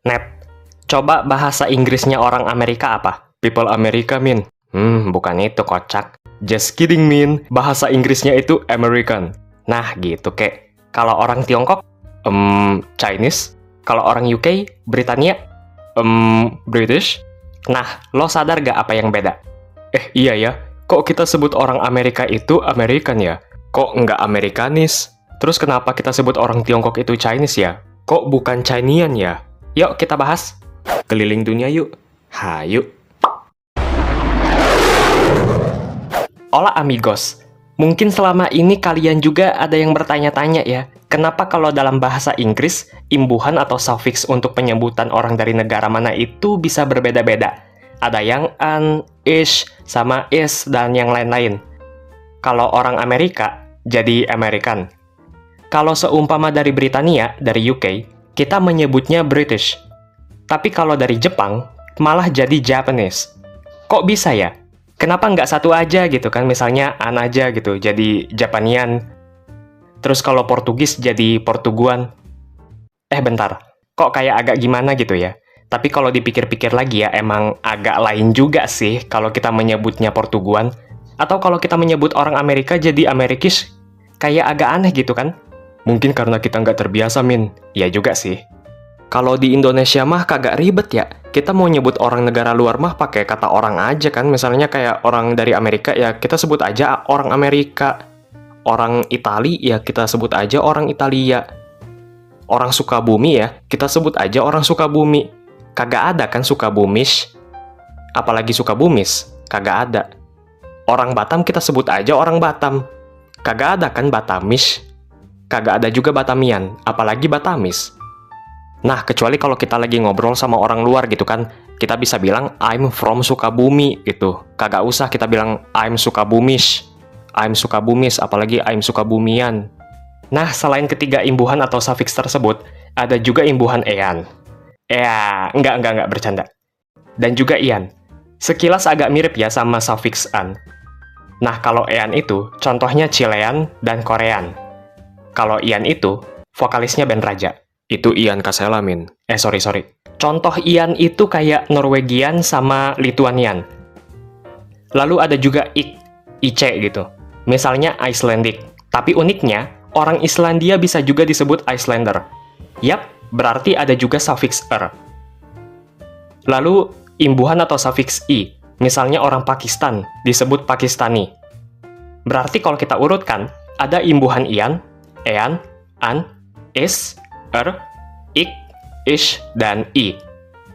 Net, coba bahasa Inggrisnya orang Amerika apa? People America, Min. Bukan itu, kocak. Just kidding, Min. Bahasa Inggrisnya itu American. Nah, gitu, kek. Kalau orang Tiongkok, Chinese. Kalau orang UK, Britania, British. Nah, lo sadar gak apa yang beda? Iya ya. Kok kita sebut orang Amerika itu American ya? Kok nggak Amerikanis? Terus kenapa kita sebut orang Tiongkok itu Chinese ya? Kok bukan Chinean ya? Yuk kita bahas. Keliling dunia yuk. Hayu. Hola amigos. Mungkin selama ini kalian juga ada yang bertanya-tanya ya, kenapa kalau dalam bahasa Inggris, imbuhan atau suffix untuk penyebutan orang dari negara mana itu bisa berbeda-beda. Ada yang an, ish, sama is, dan yang lain-lain. Kalau orang Amerika, jadi American. Kalau seumpama dari Britania, dari UK, kita menyebutnya British. Tapi kalau dari Jepang, malah jadi Japanese. Kok bisa ya? Kenapa nggak satu aja gitu kan? Misalnya an aja gitu, jadi Japanian. Terus kalau Portugis jadi Portuguan. Bentar, kok kayak agak gimana gitu ya? Tapi kalau dipikir-pikir lagi ya, emang agak lain juga sih kalau kita menyebutnya Portuguan. Atau kalau kita menyebut orang Amerika jadi Amerikish, kayak agak aneh gitu kan? Mungkin karena kita nggak terbiasa, Min. Iya juga sih. Kalau di Indonesia mah kagak ribet ya. Kita mau nyebut orang negara luar mah pakai kata orang aja kan. Misalnya kayak orang dari Amerika ya kita sebut aja orang Amerika. Orang Itali ya kita sebut aja orang Italia. Orang Sukabumi ya kita sebut aja orang Sukabumi. Kagak ada kan Sukabumish. Apalagi Sukabumis. Kagak ada. Orang Batam kita sebut aja orang Batam. Kagak ada kan Batamish. Kagak ada juga Batamian. Apalagi Batamis. Nah, kecuali kalau kita lagi ngobrol sama orang luar gitu kan, kita bisa bilang, I'm from Sukabumi, gitu. Kagak usah kita bilang, I'm Sukabumish. I'm Sukabumis, apalagi I'm Sukabumian. Nah, selain ketiga imbuhan atau suffix tersebut, ada juga imbuhan ean. Enggak, bercanda. Dan juga ian. Sekilas agak mirip ya sama suffix an. Nah, kalau ean itu, contohnya Chilean dan Korean. Kalau ian itu, vokalisnya band Raja. Itu Ian Kasela, Min. Sorry. Contoh Ian itu kayak Norwegian sama Lituanian. Lalu ada juga IC gitu. Misalnya Icelandic. Tapi uniknya, orang Islandia bisa juga disebut Icelander. Yap, berarti ada juga suffix er. Lalu, imbuhan atau suffix i. Misalnya orang Pakistan, disebut Pakistani. Berarti kalau kita urutkan, ada imbuhan ian, ean, an, is, ik, ish, dan i.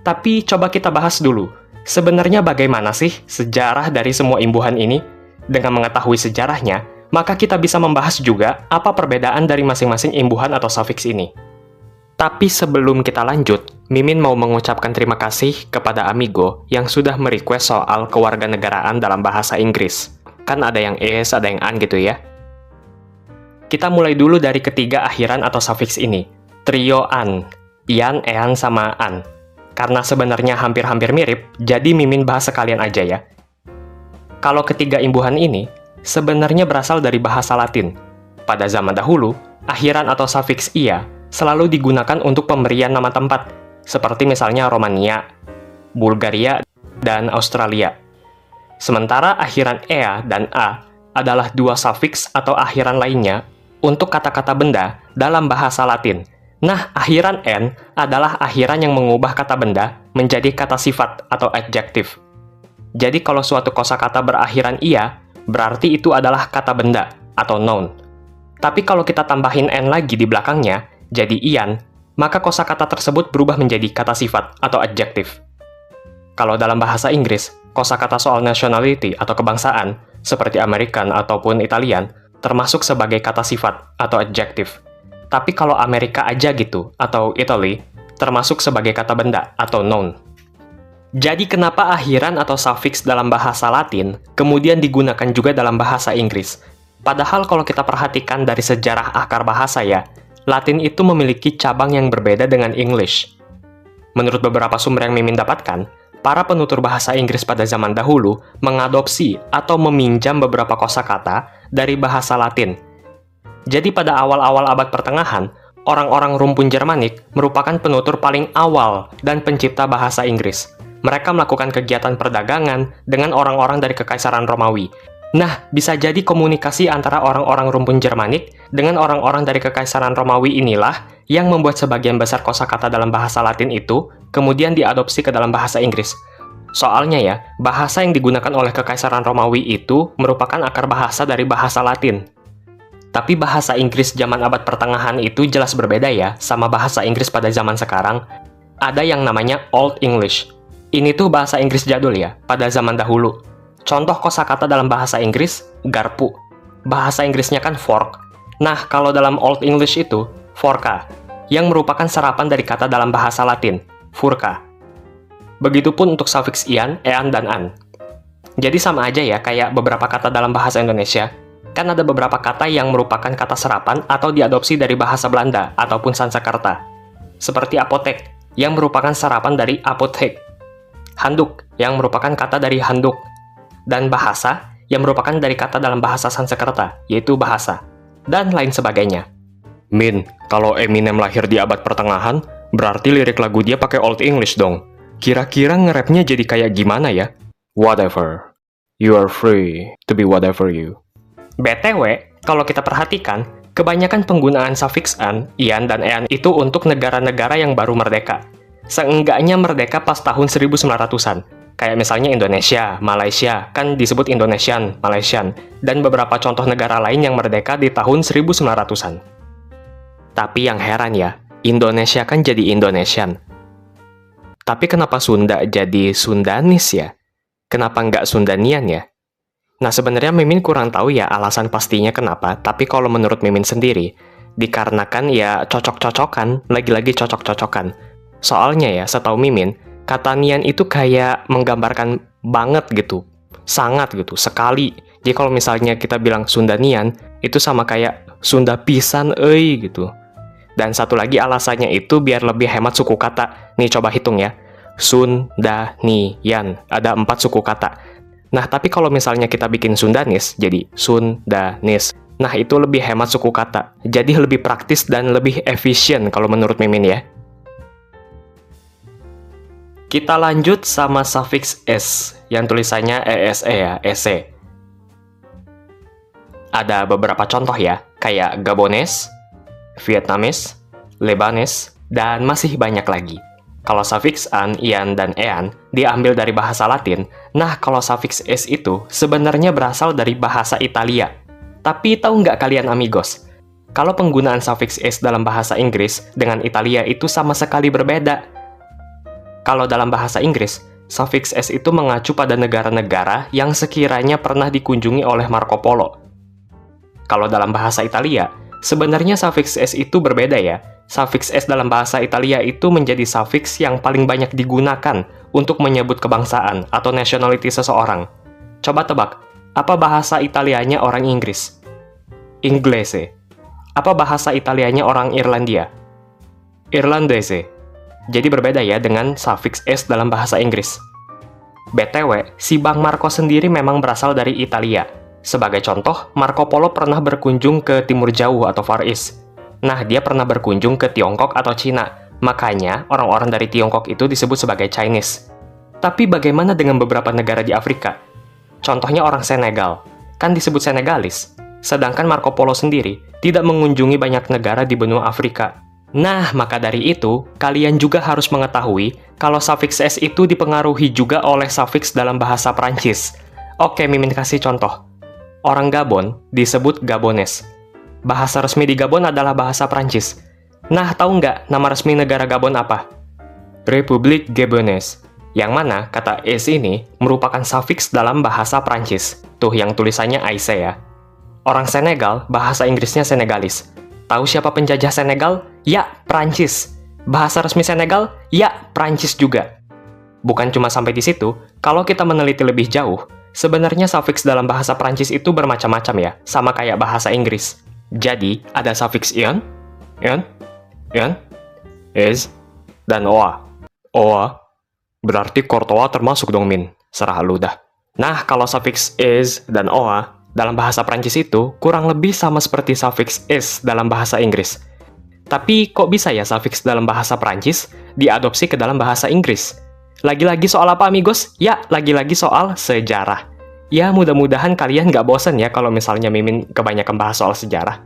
Tapi coba kita bahas dulu, sebenarnya bagaimana sih sejarah dari semua imbuhan ini? Dengan mengetahui sejarahnya, maka kita bisa membahas juga apa perbedaan dari masing-masing imbuhan atau suffix ini. Tapi sebelum kita lanjut, Mimin mau mengucapkan terima kasih kepada Amigo yang sudah merequest soal kewarganegaraan dalam bahasa Inggris. Kan ada yang is, ada yang an gitu ya. Kita mulai dulu dari ketiga akhiran atau suffix ini. Trio an, ian, ean, sama an. Karena sebenarnya hampir-hampir mirip, jadi Mimin bahas sekalian aja ya. Kalau ketiga imbuhan ini, sebenarnya berasal dari bahasa Latin. Pada zaman dahulu, akhiran atau suffix ia selalu digunakan untuk pemberian nama tempat, seperti misalnya Romania, Bulgaria, dan Australia. Sementara akhiran ea dan a adalah dua suffix atau akhiran lainnya untuk kata-kata benda dalam bahasa Latin. Nah, akhiran n adalah akhiran yang mengubah kata benda menjadi kata sifat atau adjektif. Jadi kalau suatu kosakata berakhiran ia, berarti itu adalah kata benda atau noun. Tapi kalau kita tambahin n lagi di belakangnya, jadi ian, maka kosakata tersebut berubah menjadi kata sifat atau adjektif. Kalau dalam bahasa Inggris, kosakata soal nationality atau kebangsaan, seperti American ataupun Italian, termasuk sebagai kata sifat atau adjektif. Tapi kalau Amerika aja gitu, atau Italy, termasuk sebagai kata benda atau noun. Jadi kenapa akhiran atau suffix dalam bahasa Latin kemudian digunakan juga dalam bahasa Inggris? Padahal kalau kita perhatikan dari sejarah akar bahasa ya, Latin itu memiliki cabang yang berbeda dengan English. Menurut beberapa sumber yang Mimin dapatkan, para penutur bahasa Inggris pada zaman dahulu mengadopsi atau meminjam beberapa kosakata dari bahasa Latin. Jadi pada awal-awal abad pertengahan, Orang-orang rumpun Jermanik merupakan penutur paling awal dan pencipta bahasa Inggris. Mereka melakukan kegiatan perdagangan dengan orang-orang dari Kekaisaran Romawi. Nah, bisa jadi komunikasi antara orang-orang rumpun Jermanik dengan orang-orang dari Kekaisaran Romawi inilah yang membuat sebagian besar kosakata dalam bahasa Latin itu kemudian diadopsi ke dalam bahasa Inggris. Soalnya ya, bahasa yang digunakan oleh Kekaisaran Romawi itu merupakan akar bahasa dari bahasa Latin. Tapi bahasa Inggris zaman abad pertengahan itu jelas berbeda ya sama bahasa Inggris pada zaman sekarang. Ada yang namanya Old English. Ini tuh bahasa Inggris jadul ya, pada zaman dahulu. Contoh kosakata dalam bahasa Inggris, garpu. Bahasa Inggrisnya kan fork. Nah, kalau dalam Old English itu, forca, yang merupakan serapan dari kata dalam bahasa Latin, furca. Begitupun untuk sufiks ian, ean, dan an. Jadi sama aja ya kayak beberapa kata dalam bahasa Indonesia. Kan ada beberapa kata yang merupakan kata serapan atau diadopsi dari bahasa Belanda ataupun Sanskerta. Seperti apotek, yang merupakan serapan dari apothek. Handuk, yang merupakan kata dari handuk. Dan bahasa, yang merupakan dari kata dalam bahasa Sanskerta, yaitu bahasa. Dan lain sebagainya. Min, kalau Eminem lahir di abad pertengahan, berarti lirik lagu dia pakai Old English dong. Kira-kira nge-rapnya jadi kayak gimana ya? Whatever. You are free to be whatever you. BTW, kalau kita perhatikan, kebanyakan penggunaan sufiks an, ian, dan ean itu untuk negara-negara yang baru merdeka. Seenggaknya merdeka pas tahun 1900-an. Kayak misalnya Indonesia, Malaysia, kan disebut Indonesian, Malaysian, dan beberapa contoh negara lain yang merdeka di tahun 1900-an. Tapi yang heran ya, Indonesia kan jadi Indonesian. Tapi kenapa Sunda jadi Sundanis ya? Kenapa nggak Sundanian ya? Nah, sebenarnya Mimin kurang tahu ya alasan pastinya kenapa, tapi kalau menurut Mimin sendiri, dikarenakan ya cocok-cocokan, lagi-lagi cocok-cocokan. Soalnya ya, setahu Mimin, kata nian itu kayak menggambarkan banget gitu, sangat gitu, sekali. Jadi kalau misalnya kita bilang Sundanian, itu sama kayak Sunda pisan euy gitu. Dan satu lagi alasannya itu biar lebih hemat suku kata. Nih coba hitung ya, Sundanian, ada 4 suku kata. Nah, tapi kalau misalnya kita bikin Sundanis, jadi Sundanis. Nah, itu lebih hemat suku kata. Jadi lebih praktis dan lebih efisien kalau menurut Mimin ya. Kita lanjut sama sufiks s, yang tulisannya ese ya, ese. Ada beberapa contoh ya, kayak Gabonese, Vietnamese, Lebanese, dan masih banyak lagi. Kalau sufiks an, ian, dan ean diambil dari bahasa Latin, nah kalau sufiks s itu sebenarnya berasal dari bahasa Italia. Tapi tahu nggak kalian amigos? Kalau penggunaan sufiks s dalam bahasa Inggris dengan Italia itu sama sekali berbeda. Kalau dalam bahasa Inggris, sufiks s itu mengacu pada negara-negara yang sekiranya pernah dikunjungi oleh Marco Polo. Kalau dalam bahasa Italia, sebenarnya sufiks s itu berbeda ya. Sufiks s dalam bahasa Italia itu menjadi sufiks yang paling banyak digunakan untuk menyebut kebangsaan atau nationality seseorang. Coba tebak, apa bahasa Italianya orang Inggris? Inglese. Apa bahasa Italianya orang Irlandia? Irlandese. Jadi berbeda ya dengan sufiks s dalam bahasa Inggris. BTW, si Bang Marco sendiri memang berasal dari Italia. Sebagai contoh, Marco Polo pernah berkunjung ke Timur Jauh atau Far East. Nah, dia pernah berkunjung ke Tiongkok atau Cina. Makanya, orang-orang dari Tiongkok itu disebut sebagai Chinese. Tapi bagaimana dengan beberapa negara di Afrika? Contohnya orang Senegal. Kan disebut Senegalis. Sedangkan Marco Polo sendiri tidak mengunjungi banyak negara di benua Afrika. Nah, maka dari itu, kalian juga harus mengetahui kalau sufiks s itu dipengaruhi juga oleh sufiks dalam bahasa Prancis. Oke, Mimin kasih contoh. Orang Gabon disebut Gabones. Bahasa resmi di Gabon adalah bahasa Prancis. Nah, tahu nggak nama resmi negara Gabon apa? Republik Gabonaise. Yang mana kata es ini merupakan sufiks dalam bahasa Prancis. Tuh yang tulisannya Aise ya. Orang Senegal, bahasa Inggrisnya Senegalis. Tahu siapa penjajah Senegal? Ya, Prancis. Bahasa resmi Senegal? Ya, Prancis juga. Bukan cuma sampai di situ, kalau kita meneliti lebih jauh, sebenarnya sufiks dalam bahasa Prancis itu bermacam-macam ya, sama kayak bahasa Inggris. Jadi, ada sufiks ion, is, dan oa. Oa, berarti Courtois termasuk dong, Min. Serah lu dah. Nah, kalau sufiks is dan oa, dalam bahasa Prancis itu kurang lebih sama seperti sufiks is dalam bahasa Inggris. Tapi kok bisa ya sufiks dalam bahasa Prancis diadopsi ke dalam bahasa Inggris? Lagi-lagi soal apa, amigos? Ya, lagi-lagi soal sejarah. Ya, mudah-mudahan kalian nggak bosan ya kalau misalnya Mimin kebanyakan bahas soal sejarah.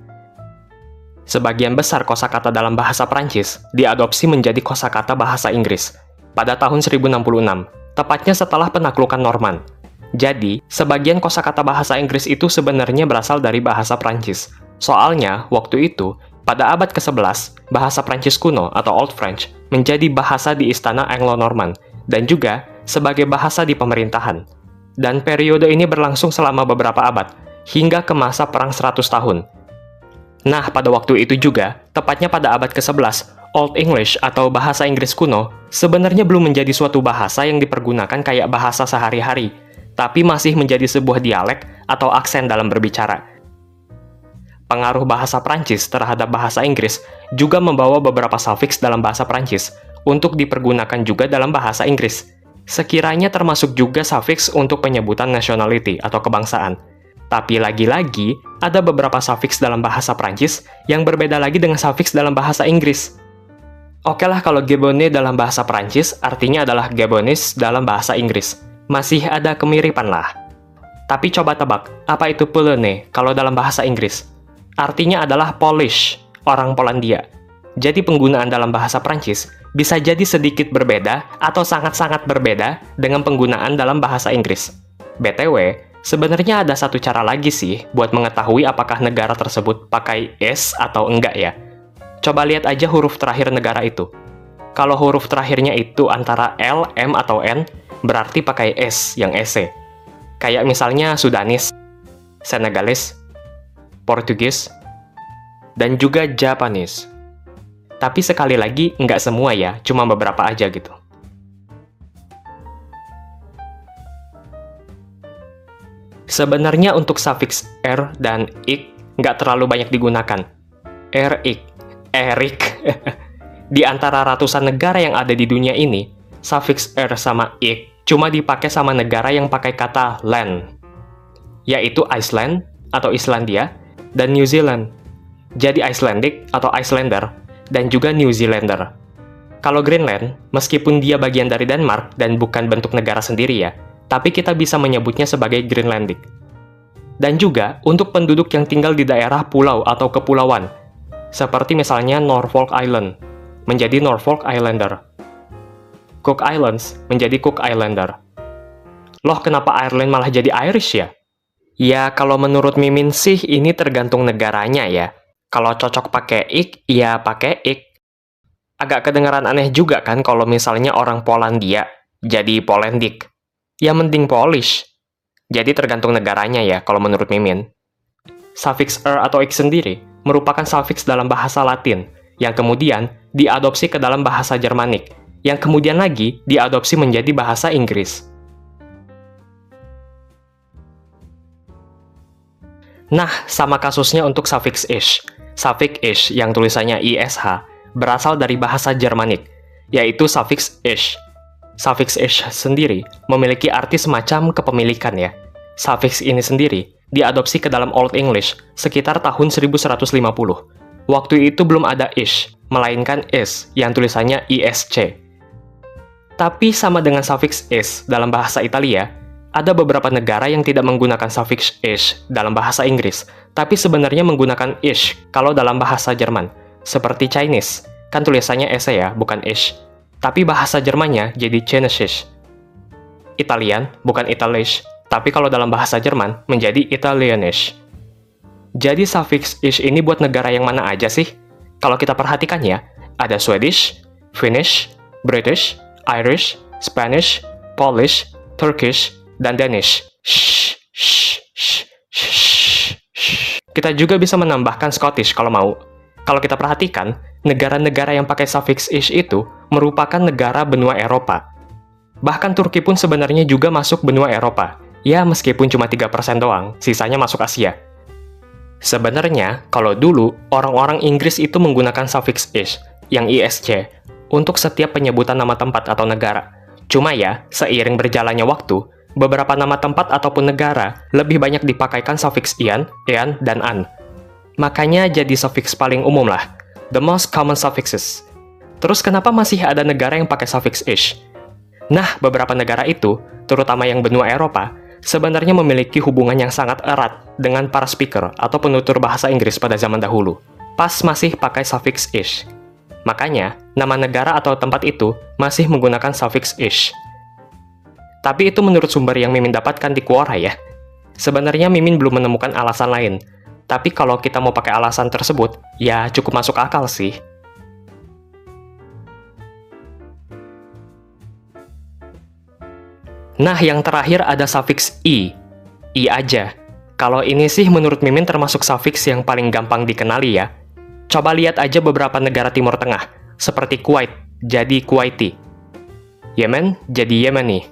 Sebagian besar kosakata dalam bahasa Prancis diadopsi menjadi kosakata bahasa Inggris pada tahun 1066, tepatnya setelah penaklukan Norman. Jadi, sebagian kosakata bahasa Inggris itu sebenarnya berasal dari bahasa Prancis. Soalnya, waktu itu, pada abad ke-11, bahasa Prancis kuno atau Old French menjadi bahasa di istana Anglo-Norman dan juga sebagai bahasa di pemerintahan. Dan periode ini berlangsung selama beberapa abad, hingga ke masa Perang 100 tahun. Nah, pada waktu itu juga, tepatnya pada abad ke-11, Old English atau bahasa Inggris kuno sebenarnya belum menjadi suatu bahasa yang dipergunakan kayak bahasa sehari-hari, tapi masih menjadi sebuah dialek atau aksen dalam berbicara. Pengaruh bahasa Prancis terhadap bahasa Inggris juga membawa beberapa sufiks dalam bahasa Prancis untuk dipergunakan juga dalam bahasa Inggris. Sekiranya termasuk juga sufiks untuk penyebutan nationality atau kebangsaan. Tapi lagi-lagi, ada beberapa sufiks dalam bahasa Prancis yang berbeda lagi dengan sufiks dalam bahasa Inggris. Oke lah, kalau Gabonais dalam bahasa Prancis artinya adalah Gabonese dalam bahasa Inggris. Masih ada kemiripan lah. Tapi coba tebak, apa itu Polonais kalau dalam bahasa Inggris? Artinya adalah Polish, orang Polandia. Jadi penggunaan dalam bahasa Prancis bisa jadi sedikit berbeda atau sangat-sangat berbeda dengan penggunaan dalam bahasa Inggris. BTW, sebenarnya ada satu cara lagi sih buat mengetahui apakah negara tersebut pakai S atau enggak ya. Coba lihat aja huruf terakhir negara itu. Kalau huruf terakhirnya itu antara L, M, atau N, berarti pakai S yang SE. Kayak misalnya Sudanis, Senegalis, Portugis, dan juga Japanese. Tapi sekali lagi, nggak semua ya, cuma beberapa aja gitu. Sebenarnya untuk sufiks R dan ik nggak terlalu banyak digunakan. R-ik, Erik. Di antara ratusan negara yang ada di dunia ini, sufiks R sama ik cuma dipakai sama negara yang pakai kata land, yaitu Iceland atau Islandia dan New Zealand. Jadi Icelandic atau Icelander dan juga New Zealander. Kalau Greenland, meskipun dia bagian dari Denmark dan bukan bentuk negara sendiri ya, tapi kita bisa menyebutnya sebagai Greenlandic. Dan juga untuk penduduk yang tinggal di daerah pulau atau kepulauan, seperti misalnya Norfolk Island, menjadi Norfolk Islander. Cook Islands menjadi Cook Islander. Loh, kenapa Ireland malah jadi Irish ya? Ya, kalau menurut Mimin sih ini tergantung negaranya ya. Kalau cocok pakai ik, ya pakai ik. Agak kedengaran aneh juga kan kalau misalnya orang Polandia jadi Polandic. Ya mending Polish. Jadi tergantung negaranya ya kalau menurut Mimin. Sufiks er atau ik sendiri merupakan sufiks dalam bahasa Latin yang kemudian diadopsi ke dalam bahasa Jermanik, yang kemudian lagi diadopsi menjadi bahasa Inggris. Nah, sama kasusnya untuk sufiks ish. Sufiks ish yang tulisannya ish berasal dari bahasa Jermanik, yaitu sufiks ish. Sufiks ish sendiri memiliki arti semacam kepemilikan ya. Sufiks ini sendiri diadopsi ke dalam Old English sekitar tahun 1150. Waktu itu belum ada ish, melainkan is yang tulisannya isc. Tapi sama dengan sufiks is dalam bahasa Italia, ada beberapa negara yang tidak menggunakan sufiks ish dalam bahasa Inggris, tapi sebenarnya menggunakan ish kalau dalam bahasa Jerman. Seperti Chinese, kan tulisannya s ya, bukan ish. Tapi bahasa Jermannya jadi Chinesisch. Italian, bukan Italisch, tapi kalau dalam bahasa Jerman menjadi Italianisch. Jadi sufiks ish ini buat negara yang mana aja sih? Kalau kita perhatikan ya, ada Swedish, Finnish, British, Irish, Spanish, Polish, Turkish, dan Danish. Kita juga bisa menambahkan Scottish kalau mau. Kalau kita perhatikan, negara-negara yang pakai sufiks ish itu merupakan negara benua Eropa. Bahkan Turki pun sebenarnya juga masuk benua Eropa. Ya, meskipun cuma 3% doang, sisanya masuk Asia. Sebenarnya, kalau dulu, orang-orang Inggris itu menggunakan sufiks ish, yang isc, untuk setiap penyebutan nama tempat atau negara. Cuma ya, seiring berjalannya waktu, beberapa nama tempat ataupun negara lebih banyak dipakaikan sufiks ian, ean, dan an. Makanya jadi sufiks paling umum lah. the most common suffixes. Terus kenapa masih ada negara yang pakai suffix ish? Nah, beberapa negara itu, terutama yang benua Eropa, sebenarnya memiliki hubungan yang sangat erat dengan para speaker atau penutur bahasa Inggris pada zaman dahulu, pas masih pakai suffix ish. Makanya, nama negara atau tempat itu masih menggunakan suffix ish. Tapi itu menurut sumber yang Mimin dapatkan di Quora ya. Sebenarnya Mimin belum menemukan alasan lain, tapi kalau kita mau pakai alasan tersebut, ya cukup masuk akal sih. Nah, yang terakhir ada suffix i. I aja. Kalau ini sih menurut Mimin termasuk suffix yang paling gampang dikenali ya. Coba lihat aja beberapa negara Timur Tengah, seperti Kuwait, jadi Kuwaiti. Yemen, jadi Yemeni.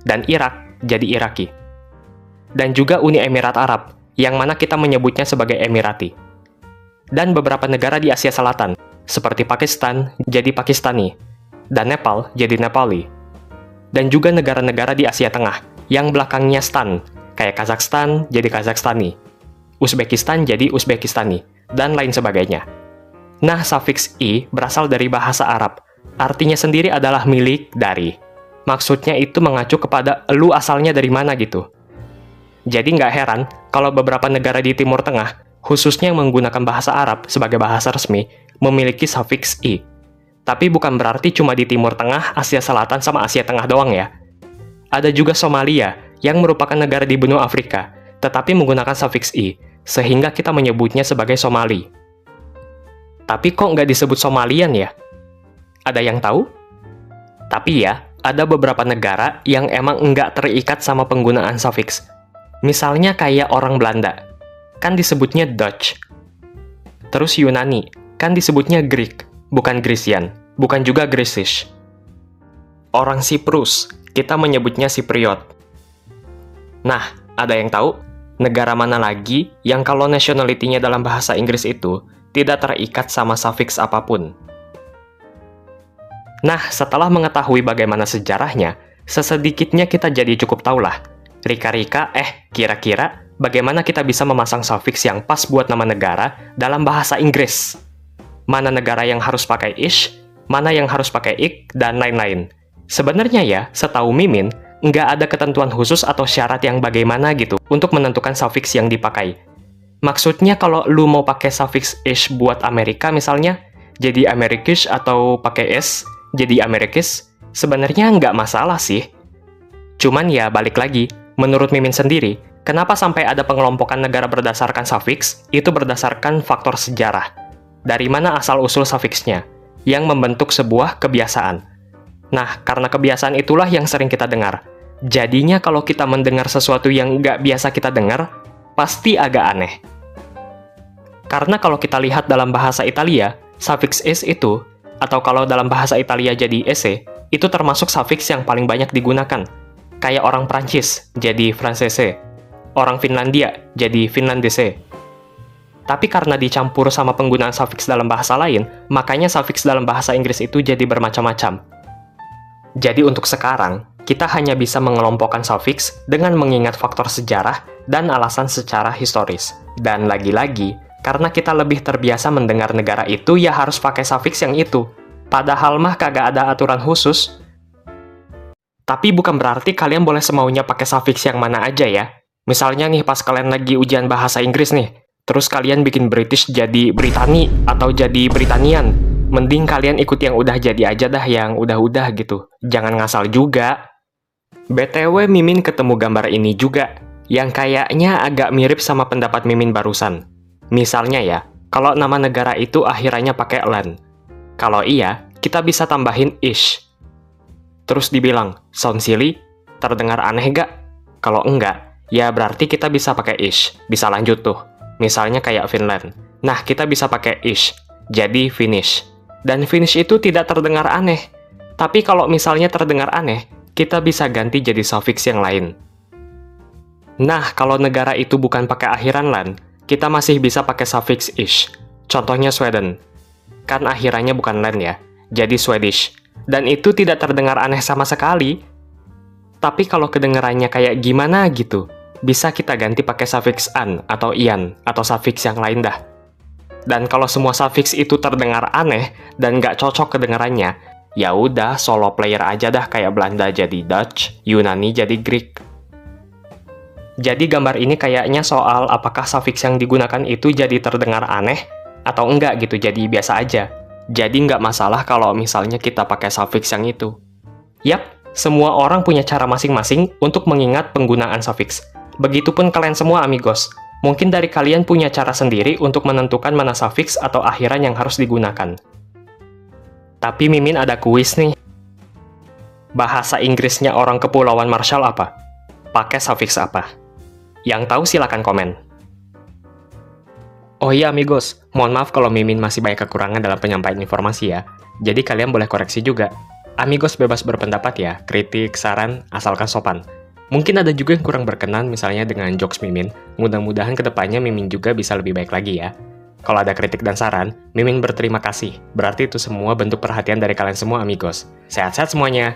Dan Irak, jadi Iraki. Dan juga Uni Emirat Arab, yang mana kita menyebutnya sebagai Emirati. Dan beberapa negara di Asia Selatan, seperti Pakistan, jadi Pakistani. Dan Nepal, jadi Nepali. Dan juga negara-negara di Asia Tengah, yang belakangnya stan, kayak Kazakhstan jadi Kazakhstani, Uzbekistan jadi Uzbekistani, dan lain sebagainya. Nah, suffix i berasal dari bahasa Arab, artinya sendiri adalah milik dari. Maksudnya itu mengacu kepada lu asalnya dari mana gitu. Jadi nggak heran kalau beberapa negara di Timur Tengah, khususnya yang menggunakan bahasa Arab sebagai bahasa resmi, memiliki suffix i. Tapi bukan berarti cuma di Timur Tengah, Asia Selatan, sama Asia Tengah doang ya. Ada juga Somalia, yang merupakan negara di benua Afrika, tetapi menggunakan suffix i, sehingga kita menyebutnya sebagai Somali. Tapi kok nggak disebut Somalian ya? Ada yang tahu? Tapi ya, ada beberapa negara yang emang nggak terikat sama penggunaan suffix. Misalnya kayak orang Belanda, kan disebutnya Dutch. Terus Yunani, kan disebutnya Greek, bukan Grecian, bukan juga Grecish. Orang Siprus, kita menyebutnya Cypriot. Nah, ada yang tahu? Negara mana lagi yang kalau nationality-nya dalam bahasa Inggris itu tidak terikat sama suffix apapun? Nah, setelah mengetahui bagaimana sejarahnya, sesedikitnya kita jadi cukup tahulah. Rika-rika, kira-kira bagaimana kita bisa memasang suffix yang pas buat nama negara dalam bahasa Inggris? Mana negara yang harus pakai ish, mana yang harus pakai ik, dan lain-lain. Sebenarnya ya, setahu Mimin, nggak ada ketentuan khusus atau syarat yang bagaimana gitu untuk menentukan suffix yang dipakai. Maksudnya kalau lu mau pakai suffix ish buat Amerika misalnya, jadi Amerikish atau pakai s, jadi Amerikis, sebenarnya nggak masalah sih. Cuman ya balik lagi, menurut Mimin sendiri, kenapa sampai ada pengelompokan negara berdasarkan suffix, itu berdasarkan faktor sejarah. Dari mana asal-usul suffixnya, yang membentuk sebuah kebiasaan. Nah, karena kebiasaan itulah yang sering kita dengar. Jadinya kalau kita mendengar sesuatu yang nggak biasa kita dengar, pasti agak aneh. Karena kalau kita lihat dalam bahasa Italia, suffix es itu, atau kalau dalam bahasa Italia jadi ese, itu termasuk suffix yang paling banyak digunakan. Kayak orang Prancis, jadi Francese. Orang Finlandia, jadi Finlandese. Tapi karena dicampur sama penggunaan suffix dalam bahasa lain, makanya suffix dalam bahasa Inggris itu jadi bermacam-macam. Jadi untuk sekarang, kita hanya bisa mengelompokkan suffix dengan mengingat faktor sejarah dan alasan secara historis. Dan lagi-lagi, karena kita lebih terbiasa mendengar negara itu, ya harus pakai suffix yang itu. Padahal mah kagak ada aturan khusus. Tapi bukan berarti kalian boleh semaunya pakai suffix yang mana aja ya. Misalnya nih pas kalian lagi ujian bahasa Inggris nih, terus kalian bikin British jadi Britani atau jadi Britanian. Mending kalian ikut yang udah jadi aja dah, yang udah-udah gitu. Jangan ngasal juga. BTW Mimin ketemu gambar ini juga, yang kayaknya agak mirip sama pendapat Mimin barusan. Misalnya ya, kalau nama negara itu akhirannya pakai land. Kalau iya, kita bisa tambahin ish. Terus dibilang, sound silly? Terdengar aneh gak? Kalau enggak, ya berarti kita bisa pakai ish. Bisa lanjut tuh. Misalnya kayak Finland. Nah, kita bisa pakai ish, jadi Finnish. Dan Finnish itu tidak terdengar aneh. Tapi kalau misalnya terdengar aneh, kita bisa ganti jadi suffix yang lain. Nah, kalau negara itu bukan pakai akhiran land, kita masih bisa pakai suffix ish. Contohnya Sweden. Kan akhirannya bukan land ya, jadi Swedish. Dan itu tidak terdengar aneh sama sekali. Tapi kalau kedengarannya kayak gimana gitu, bisa kita ganti pakai suffix an atau ian atau suffix yang lain dah. Dan kalau semua suffix itu terdengar aneh dan nggak cocok kedengarannya, ya udah solo player aja dah, kayak Belanda jadi Dutch, Yunani jadi Greek. Jadi gambar ini kayaknya soal apakah suffix yang digunakan itu jadi terdengar aneh atau enggak gitu, jadi biasa aja. Jadi nggak masalah kalau misalnya kita pakai suffix yang itu. Yap, semua orang punya cara masing-masing untuk mengingat penggunaan suffix. Begitupun kalian semua amigos. Mungkin dari kalian punya cara sendiri untuk menentukan mana suffix atau akhiran yang harus digunakan. Tapi Mimin ada kuis nih. Bahasa Inggrisnya orang Kepulauan Marshall apa? Pakai suffix apa? Yang tahu silakan komen. Oh iya amigos, mohon maaf kalau Mimin masih banyak kekurangan dalam penyampaian informasi ya. Jadi kalian boleh koreksi juga. Amigos bebas berpendapat ya, kritik, saran, asalkan sopan. Mungkin ada juga yang kurang berkenan misalnya dengan jokes Mimin. Mudah-mudahan kedepannya Mimin juga bisa lebih baik lagi ya. Kalau ada kritik dan saran, Mimin berterima kasih. Berarti itu semua bentuk perhatian dari kalian semua amigos. Sehat-sehat semuanya.